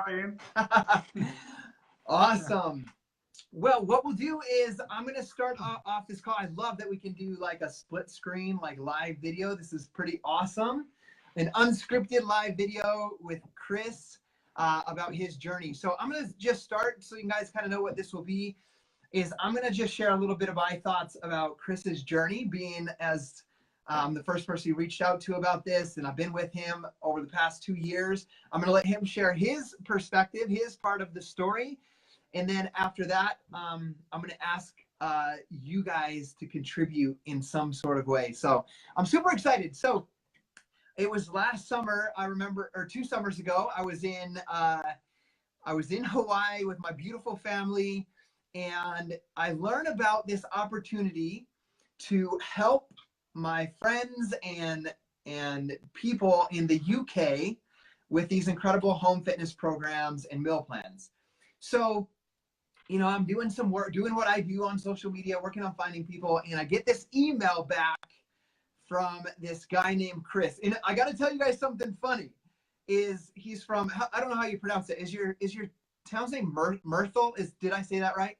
Trying. Awesome. Well, what we'll do is I'm going to start off this call. I love that we can do like a split screen, like live video. This is pretty awesome. An unscripted live video with Chris about his journey. So I'm going to just start so you guys kind of know what this will be. Is I'm going to just share a little bit of my thoughts about Chris's journey, being as the first person he reached out to about this, and I've been with him over the past 2 years. I'm going to let him share his perspective, his part of the story. And then after that, I'm going to ask you guys to contribute in some sort of way. So I'm super excited. So it was last summer, I remember, or 2 summers ago, I was in Hawaii with my beautiful family, and I learned about this opportunity to help my friends and people in the UK with these incredible home fitness programs and meal plans. So, you know, I'm doing some work, doing what I do on social media, working on finding people, and I get this email back from this guy named Chris. And I got to tell you guys something funny. He's from, I don't know how you pronounce it. Is your town's name Myrtle? Did I say that right?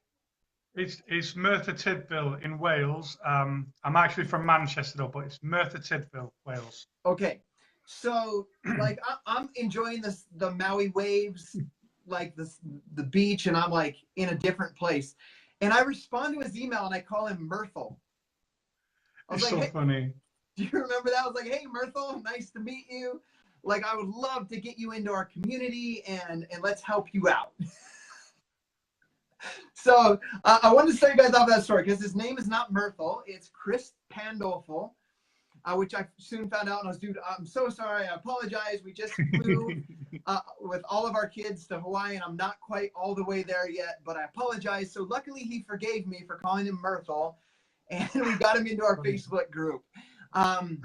It's Merthyr Tydfil in Wales. I'm actually from Manchester though, but it's Merthyr Tydfil, Wales. Okay, so like I'm enjoying the Maui waves, like the beach, and I'm like in a different place. And I respond to his email and I call him Myrtle. It's like, so hey, funny. Do you remember that? I was like, hey Myrtle, nice to meet you. Like I would love to get you into our community and let's help you out. So I wanted to start you guys off that story because his name is not Myrtle, it's Chris Pandolfo, which I soon found out. And I was, dude, I'm so sorry. I apologize. We just flew with all of our kids to Hawaii, and I'm not quite all the way there yet, but I apologize. So luckily he forgave me for calling him Myrtle, and we got him into our Facebook group. And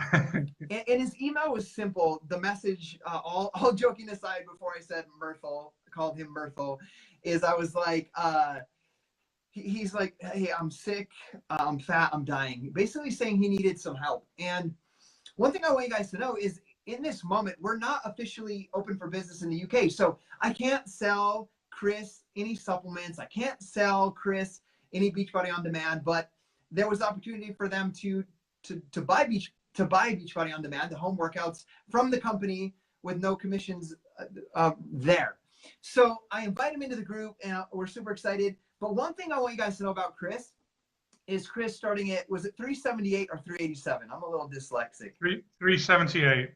his email was simple. The message, all joking aside, before I said Myrtle, called him Myrtle, is I was like, he's like, hey, I'm sick, I'm fat, I'm dying. Basically saying he needed some help. And one thing I want you guys to know is in this moment, we're not officially open for business in the UK. So I can't sell Chris any supplements. I can't sell Chris any Beachbody on demand, but there was opportunity for them to buy Beachbody on demand, the home workouts from the company with no commissions there. So I invite him into the group and we're super excited. But one thing I want you guys to know about Chris is Chris starting at, was it 378 or 387? I'm a little dyslexic. 378.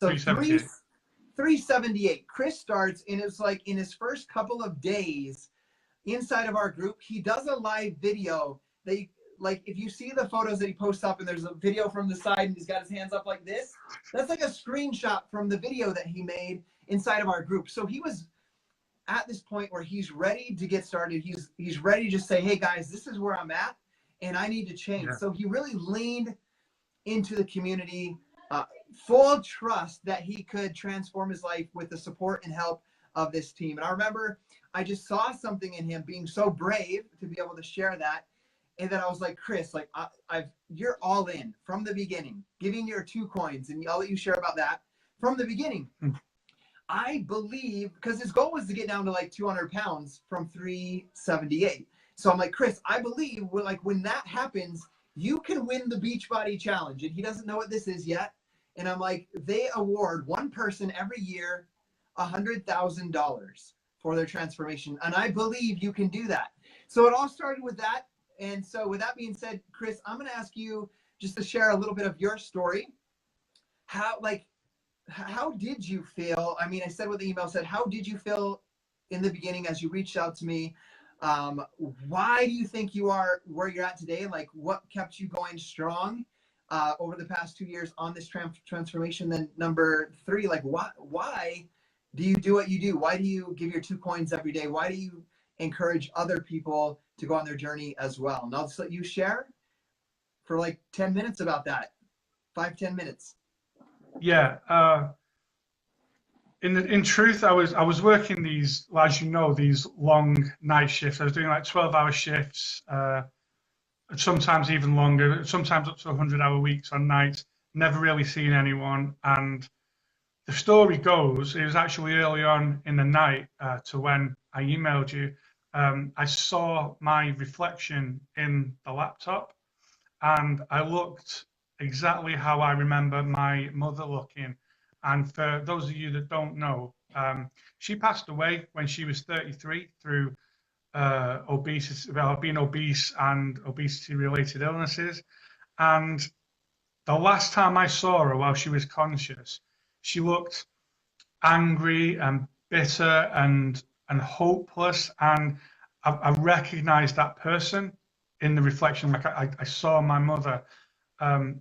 So 378. Chris starts, and it's like in his first couple of days inside of our group, he does a live video. Like if you see the photos that he posts up and there's a video from the side and he's got his hands up like this, that's like a screenshot from the video that he made inside of our group. So he was at this point where he's ready to get started. He's ready to just say, hey guys, this is where I'm at and I need to change. Yeah. So he really leaned into the community, full trust that he could transform his life with the support and help of this team. And I remember I just saw something in him being so brave to be able to share that. And then I was like, Chris, like you're all in from the beginning, giving your 2 coins, and I'll let you share about that from the beginning. I believe, because his goal was to get down to like 200 pounds from 378. So I'm like, Chris, I believe when that happens, you can win the Beachbody challenge. And he doesn't know what this is yet. And I'm like, they award one person every year $100,000 for their transformation. And I believe you can do that. So it all started with that. And so with that being said, Chris, I'm going to ask you just to share a little bit of your story. How did you feel? I mean, I said what the email said. How did you feel in the beginning as you reached out to me? Why do you think you are where you're at today? Like, what kept you going strong over the past 2 years on this transformation? Then number 3, like, why do you do what you do? Why do you give your 2 coins every day? Why do you encourage other people to go on their journey as well? And I'll just let you share for like 10 minutes about that. 5-10 minutes. Yeah. In truth, I was working these, as you know, these long night shifts. I was doing like 12-hour shifts, sometimes even longer, sometimes up to 100-hour weeks on nights. Never really seen anyone, and the story goes, it was actually early on in the night to when I emailed you. I saw my reflection in the laptop, and I looked exactly how I remember my mother looking. And for those of you that don't know, she passed away when she was 33 through obesity, well, being obese and obesity-related illnesses. And the last time I saw her while she was conscious, she looked angry and bitter and hopeless. And I recognized that person in the reflection, like I saw my mother. And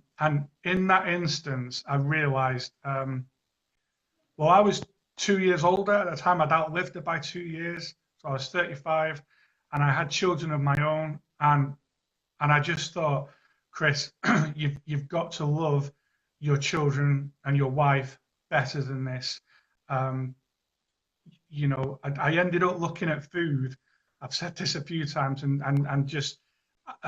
in that instance, I realized, well, I was 2 years older at the time. I'd outlived her by 2 years. So I was 35 and I had children of my own. And I just thought, Chris, you've got to love your children and your wife better than this. Um, you know, I ended up looking at food. I've said this a few times, and just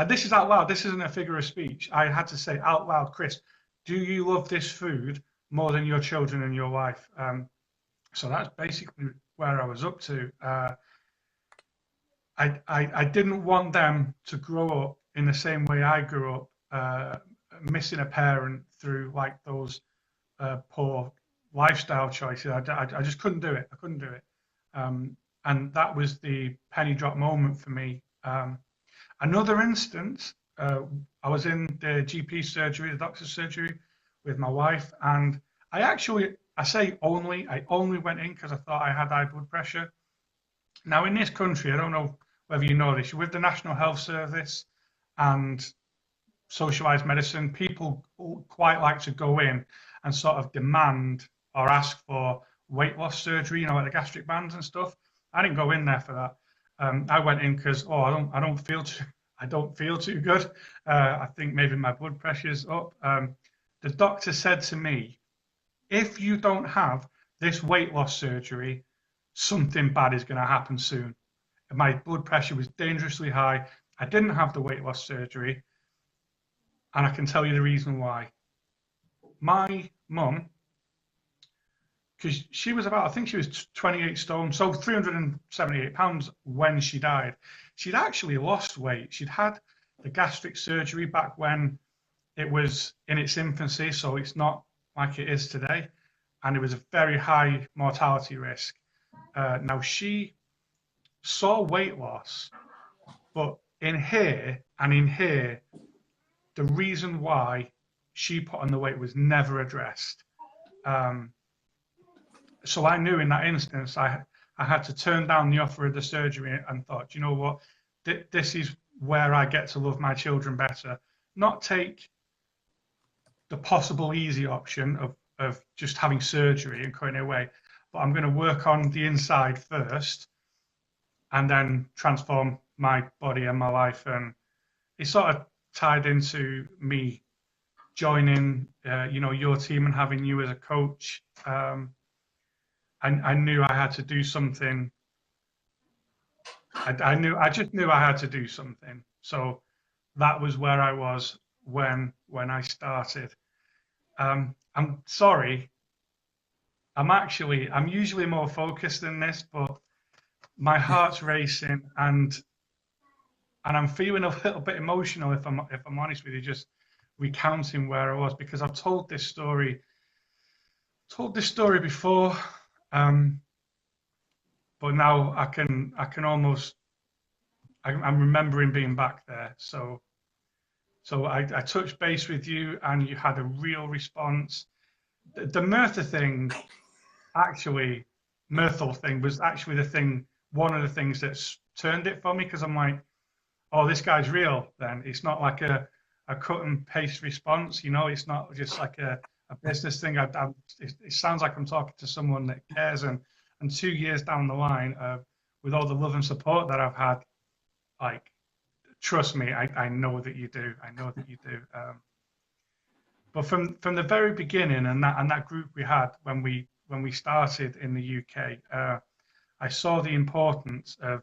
this is out loud. This isn't a figure of speech. I had to say out loud, Chris, do you love this food more than your children and your wife? So that's basically where I was up to. I didn't want them to grow up in the same way I grew up, missing a parent through like those poor lifestyle choices. I just couldn't do it. I couldn't do it. And that was the penny drop moment for me. Another instance, I was in the GP surgery, the doctor's surgery with my wife, and I only went in because I thought I had high blood pressure. Now, in this country, I don't know whether you know this, you're with the National Health Service and socialized medicine, people quite like to go in and sort of demand or ask for weight loss surgery, you know, like the gastric bands and stuff. I didn't go in there for that. I went in because I don't feel too good. I think maybe my blood pressure's up. The doctor said to me, if you don't have this weight loss surgery, something bad is going to happen soon. My blood pressure was dangerously high. I didn't have the weight loss surgery, and I can tell you the reason why. My mum, because she was about, I think she was 28 stone, so 378 pounds when she died. She'd actually lost weight. She'd had the gastric surgery back when it was in its infancy, so it's not like it is today. And it was a very high mortality risk. Now, she saw weight loss, but in here, the reason why she put on the weight was never addressed. So I knew in that instance I had to turn down the offer of the surgery and thought, you know what, this is where I get to love my children better. Not take the possible easy option of just having surgery and cutting it away, but I'm going to work on the inside first and then transform my body and my life. And it sort of tied into me joining, your team and having you as a coach. I knew I had to do something. I just knew I had to do something. So that was where I was when I started. I'm sorry. I'm usually more focused than this, but my heart's racing and I'm feeling a little bit emotional if I'm honest with you, just recounting where I was, because I've told this story before, but now I'm remembering being back there. So I touched base with you and you had a real response. The Mirtha thing, Mirthal thing was actually one of the things that's turned it for me, because I'm like, oh, this guy's real then. It's not like a cut and paste response, it's not just like a business thing. It sounds like I'm talking to someone that cares, and 2 years down the line, with all the love and support that I've had, like, trust me, I know that you do. I know that you do. But from the very beginning, and that group we had when we started in the UK, I saw the importance of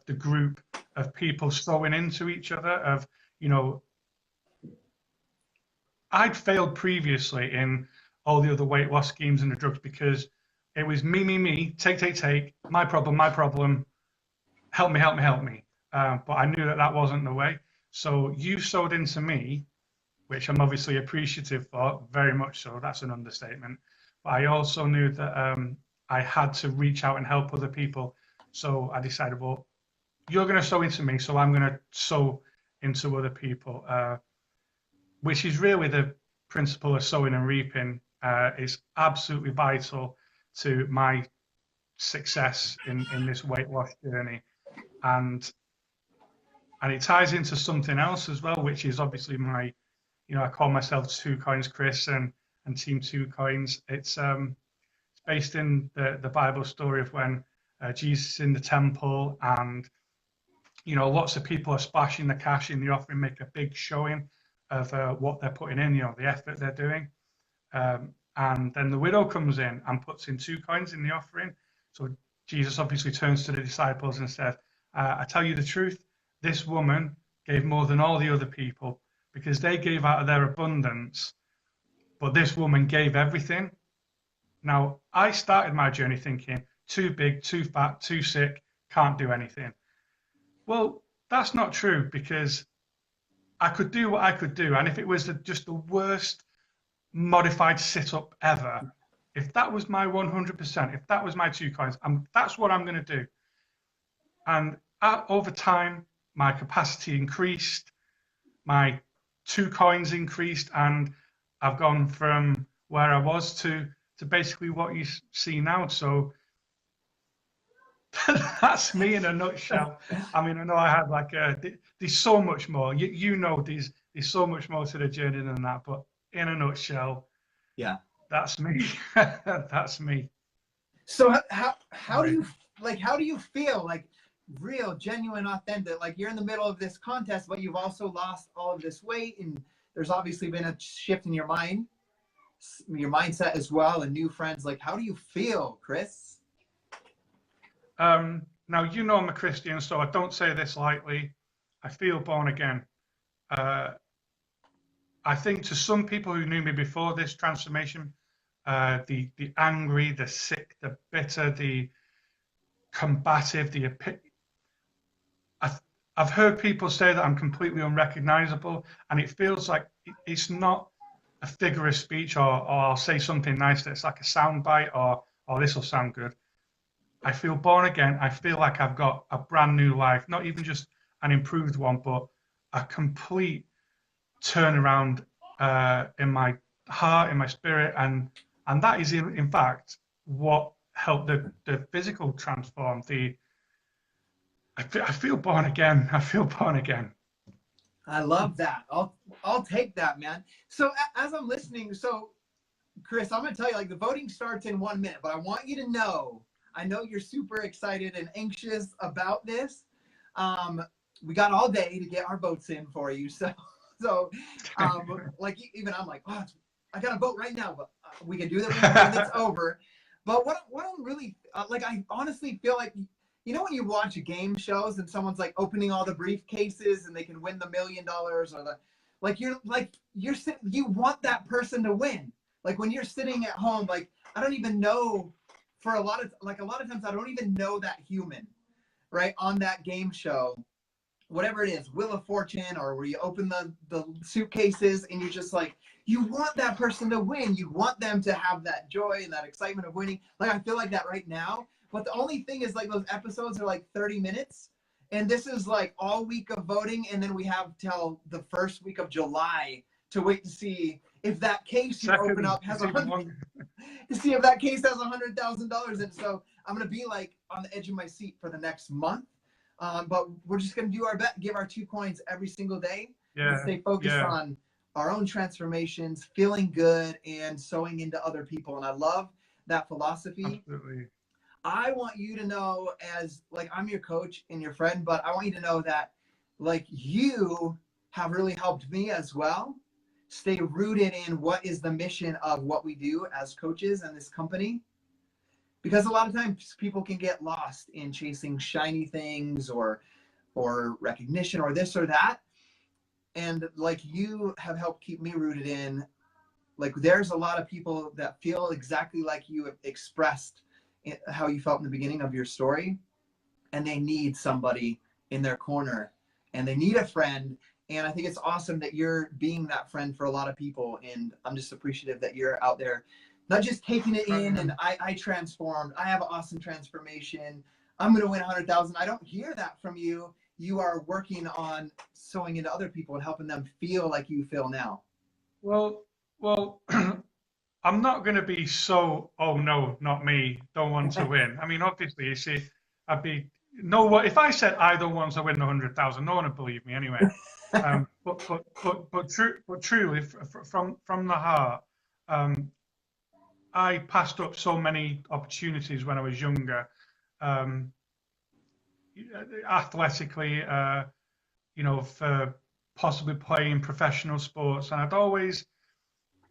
the group, of people sewing into each other, I'd failed previously in all the other weight loss schemes and the drugs, because it was me, take, my problem, help me, help me, help me. But I knew that that wasn't the way. So you sold into me, which I'm obviously appreciative for, very much so. That's an understatement. But I also knew that I had to reach out and help other people. So I decided, well, you're going to sow into me, so I'm going to sow into other people, which is really the principle of sowing and reaping. Is absolutely vital to my success in this weight loss journey. And it ties into something else as well, which is obviously my, I call myself Two Coins Chris and Team Two Coins. It's based in the Bible story of when Jesus is in the temple, and lots of people are splashing the cash in the offering, make a big showing of what they're putting in, the effort they're doing. And then the widow comes in and puts in 2 coins in the offering. So Jesus obviously turns to the disciples and says, I tell you the truth, this woman gave more than all the other people because they gave out of their abundance, but this woman gave everything. Now, I started my journey thinking, too big, too fat, too sick, can't do anything. Well, that's not true, because I could do what I could do. And if it was just the worst modified sit-up ever, if that was my 100%, if that was my 2 coins, that's what I'm going to do. And over time, my capacity increased, my 2 coins increased, and I've gone from where I was to basically what you see now. So that's me in a nutshell. I mean, I know I had there's so much more. There's so much more to the journey than that, but in a nutshell, yeah, that's me. That's me. So how do you feel, like, real, genuine, authentic? Like, you're in the middle of this contest, but you've also lost all of this weight, and there's obviously been a shift in your mindset as well, and new friends. Like, how do you feel, Chris? Now, I'm a Christian, so I don't say this lightly. I feel born again. I think to some people who knew me before this transformation, the angry, the sick, the bitter, the combative, I've heard people say that I'm completely unrecognizable, and it feels like it's not a figure of speech, or I'll say something nice that's like a soundbite, or this will sound good. I feel born again. I feel like I've got a brand new life, not even just an improved one, but a complete turnaround in my heart, in my spirit, and that is in fact what helped the physical transform. I feel born again. I feel born again. I love that. I'll take that, man. So as I'm listening, so Chris, I'm gonna tell you, like, the voting starts in 1 minute, but I want you to know, I know you're super excited and anxious about this. We got all day to get our votes in for you. So like, even I'm like, oh, I got to vote right now, but we can do that when it's over. But what I'm really, like, I honestly feel like, when you watch game shows and someone's like opening all the briefcases and they can win the $1 million, or you want that person to win. Like, when you're sitting at home, like, I don't even know, for a lot of times I don't even know that human, right, on that game show, whatever it is, Wheel of Fortune, or where you open the suitcases and you're just like, you want that person to win. You want them to have that joy and that excitement of winning. Like, I feel like that right now. But the only thing is, like, those episodes are like 30 minutes. And this is like all week of voting. And then we have till the first week of July to wait to see if that case you open up has to see if that case has $100,000. And so I'm going to be like on the edge of my seat for the next month. But we're just going to do our best, give our 2 coins every single day, and stay focused on our own transformations, feeling good, and sowing into other people. And I love that philosophy. Absolutely. I want you to know, as, like, I'm your coach and your friend, but I want you to know that, like, you have really helped me as well stay rooted in what is the mission of what we do as coaches and this company. Because a lot of times people can get lost in chasing shiny things or recognition or this or that. And, like, you have helped keep me rooted in, Like there's a lot of people that feel exactly like you have expressed how you felt in the beginning of your story, and they need somebody in their corner, and they need a friend. And I think it's awesome that you're being that friend for a lot of people. And I'm just appreciative that you're out there, not just taking it in and I transformed, I have an awesome transformation, I'm going to win 100,000. I don't hear that from you. You are working on sewing into other people and helping them feel like you feel now. Well, well, I'm not going to be so, oh no, not me, don't want to win. I mean, obviously, you see, I'd be, no, what if I said I don't want to win the 100,000, no one would believe me anyway. But truly, from the heart, I passed up so many opportunities when I was younger, um, athletically, you know, for possibly playing professional sports, and I'd always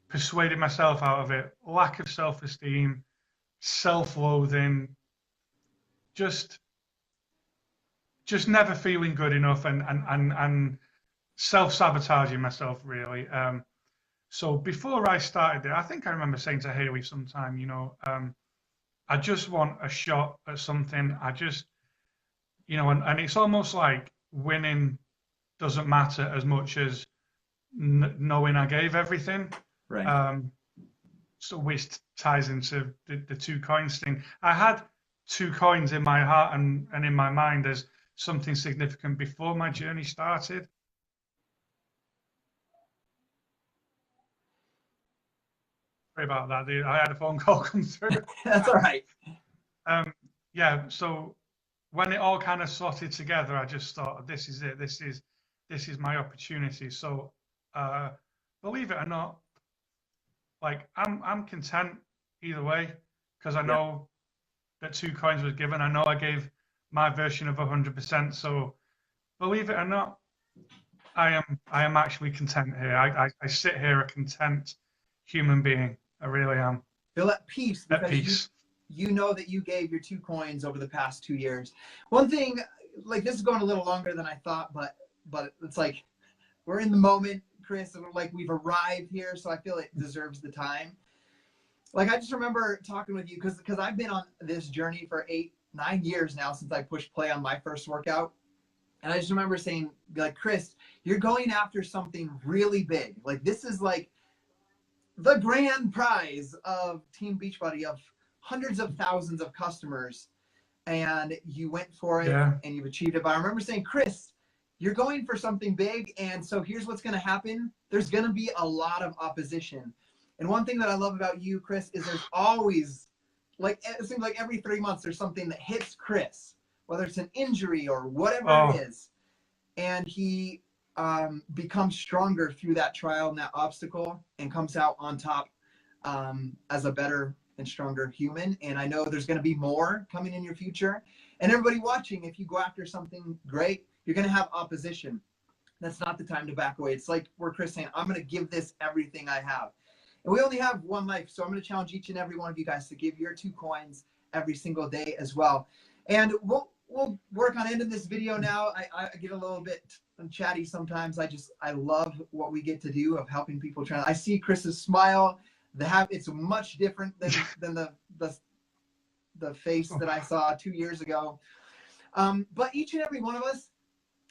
persuaded myself out of it. Lack of self-esteem, self-loathing, just never feeling good enough, and self-sabotaging myself really. So before I started it, I think I remember saying to Haley sometime, you know, I just want a shot at something. I just, you know, and it's almost like winning doesn't matter as much as knowing I gave everything. Right. So which ties into the two coins thing. I had two coins in my heart and in my mind as something significant before my journey started. Sorry about that, dude. I had a phone call come through. That's all right. Yeah, so when it all kind of slotted together, I just thought, this is it. This is my opportunity. So, believe it or not, like I'm content either way because I know that two coins was given. I know I gave my version of 100%. So, believe it or not, I am actually content here. I sit here a content human being. I really am. Feel at peace At because peace. you know that you gave your 2 coins over the past 2 years. One thing, like this is going a little longer than I thought, but it's like we're in the moment, Chris, and like we've arrived here, so I feel it deserves the time. Like I just remember talking with you because I've been on this journey for 8-9 years now since I pushed play on my first workout. And I just remember saying, like, Chris, you're going after something really big. Like this is like the grand prize of Team Beachbody, of hundreds of thousands of customers, and you went for it and you've achieved it. But I remember saying, Chris, you're going for something big, and so here's what's going to happen. There's going to be a lot of opposition. And one thing that I love about you, Chris, is there's always, like, it seems like every 3 months there's something that hits Chris, whether it's an injury or whatever it is. And he becomes stronger through that trial and that obstacle and comes out on top as a better and stronger human. And I know there's going to be more coming in your future. And everybody watching, if you go after something great, you're going to have opposition. That's not the time to back away. It's like where Chris saying, I'm going to give this everything I have. And we only have one life. So I'm going to challenge each and every one of you guys to give your 2 coins every single day as well. And we'll work on ending this video now. I get a little bit chatty sometimes. I love what we get to do of helping people try. I see Chris's smile. It's much different than the face that I saw 2 years ago. But each and every one of us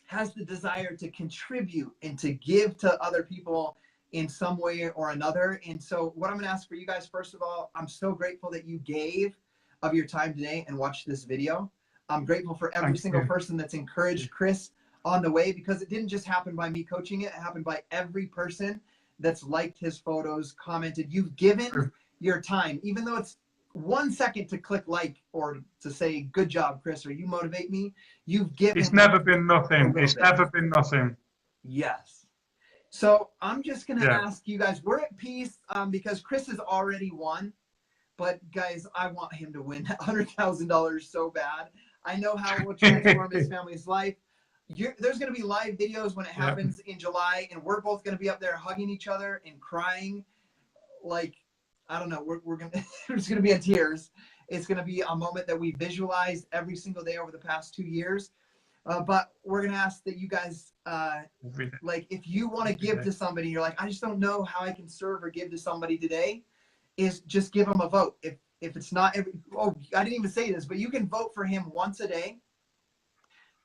has the desire to contribute and to give to other people in some way or another. And so what I'm going to ask for you guys, first of all, I'm so grateful that you gave of your time today and watched this video. I'm grateful for every single person that's encouraged Chris on the way, because it didn't just happen by me coaching it. It happened by every person that's liked his photos, commented. You've given your time, even though it's 1 second to click like or to say, good job, Chris, or you motivate me. You've given. It's never been nothing. It's never been nothing. Yes. So I'm just going to ask you guys, we're at peace because Chris has already won. But guys, I want him to win that $100,000 so bad. I know how it will transform his family's life. There's going to be live videos when it happens in July, and we're both going to be up there hugging each other and crying. Like, I don't know, we're going to, there's going to be in tears. It's going to be a moment that we visualized every single day over the past 2 years. But we're going to ask that you guys, like, if you want to give to somebody, you're like, I just don't know how I can serve or give to somebody today, is just give them a vote. If it's not I didn't even say this, but you can vote for him once a day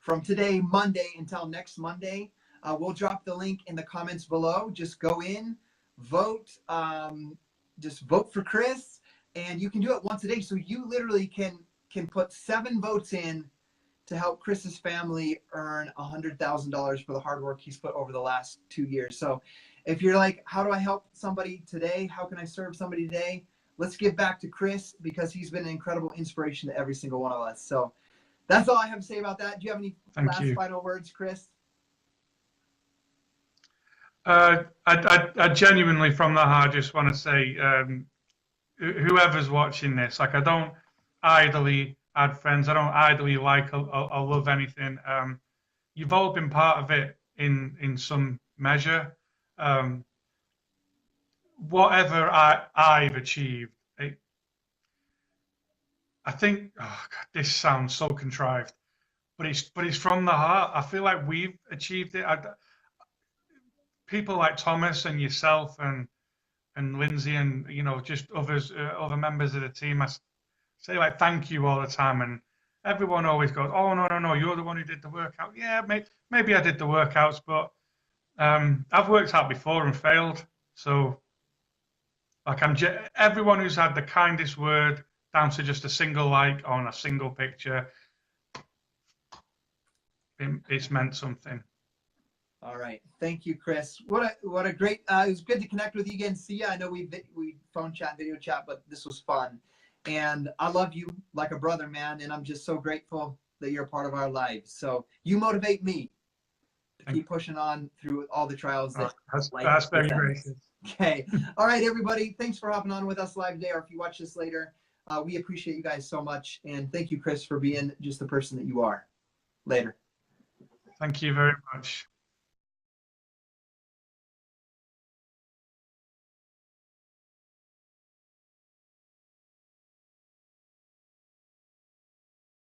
from today, Monday, until next Monday. We'll drop the link in the comments below. Just go in, vote, just vote for Chris, and you can do it once a day. So you literally can put 7 votes in to help Chris's family earn $100,000 for the hard work he's put over the last 2 years. So if you're like, how do I help somebody today? How can I serve somebody today? Let's give back to Chris, because he's been an incredible inspiration to every single one of us. So that's all I have to say about that. Do you have any final words, Chris? I genuinely, from the heart, just want to say, whoever's watching this, like, I don't idly add friends. I don't idly like or love anything. You've all been part of it in some measure. Whatever I've achieved, I think, oh God, this sounds so contrived, but it's from the heart. I feel like we've achieved it. People like Thomas and yourself and Lindsay and, you know, just others, other members of the team, I say, like, thank you all the time. And everyone always goes, oh, no, you're the one who did the workout. Yeah, maybe I did the workouts, but I've worked out before and failed. So, like, everyone who's had the kindest word, down to just a single like on a single picture, it's meant something. All right. Thank you, Chris. What a great, it was good to connect with you again. See ya. I know we phone chat, video chat, but this was fun. And I love you like a brother, man. And I'm just so grateful that you're a part of our lives. So you motivate me to keep pushing on through all the trials that that's very gracious. Okay. All right, everybody. Thanks for hopping on with us live today, or if you watch this later. We appreciate you guys so much. And thank you, Chris, for being just the person that you are. Later. Thank you very much.